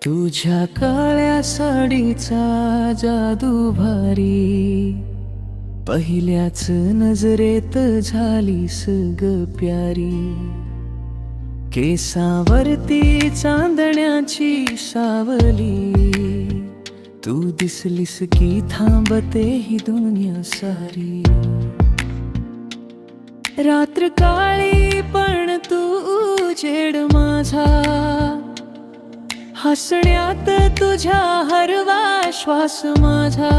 तुझ्या काळ्या साडीचा जादू भारी, पहिल्याच नजरेत झालीस ग प्यारी. केसावरती चांदण्याची सावली, तू दिसलीस की थांबते ही दुनिया सारी. रात्र काळी पण तू उजेड माझा, हसण्यात तुझ्या हरवा श्वास माझा.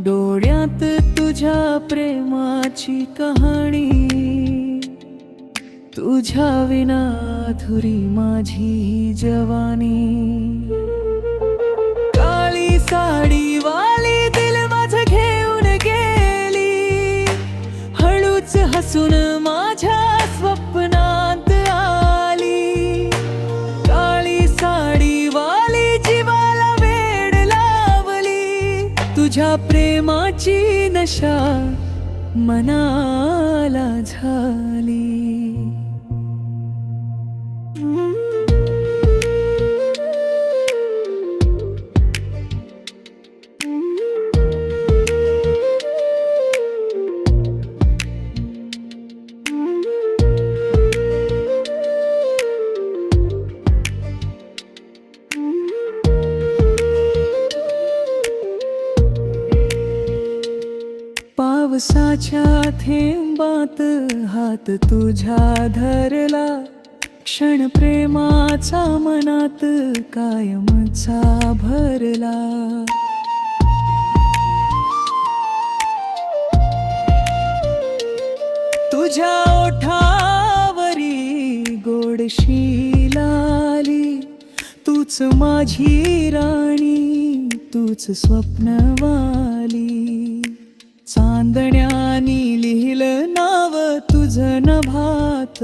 डोळ्यात तुझ्या प्रेमाची कहाणी, तुझ्या विना अधुरी माझी ही जवानी. काळी साडी वाली दिल माझं घेऊन गेली, हळूच हसून माझ्या स्वप्नात आली. काळी साडी वाली जीवाला वेड लावली, तुझ्या प्रेमाची नशा मनाला झाली. पावसाच्या थेंबात हात तुझ्या धरला, क्षण प्रेमाचा मनात कायमचा भरला. तुझ्या ओठावरी गोडशी लाली, तूच माझी राणी, तूच स्वप्नवाली. चांदण्यानी लिहिलं नाव तुझं नभात,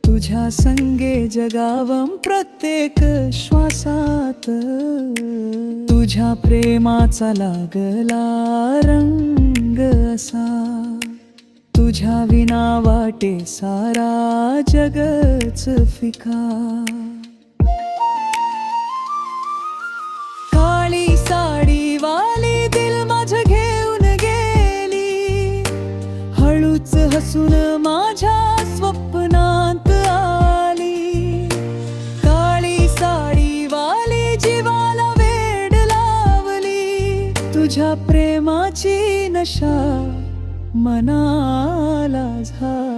तुझ्या संगे जगावं प्रत्येक श्वासात. तुझ्या प्रेमाचा लागला रंग असा, तुझ्या विना वाटे सारा जगच फिका. काळी साडी वाली दिल माझं घेऊन गेली, हळूच हसून माझ्या स्वप्नात आली. काळी साडी वाली जीवाला वेड लावली, तुझ्या प्रेमाची नशा मनाला झाली.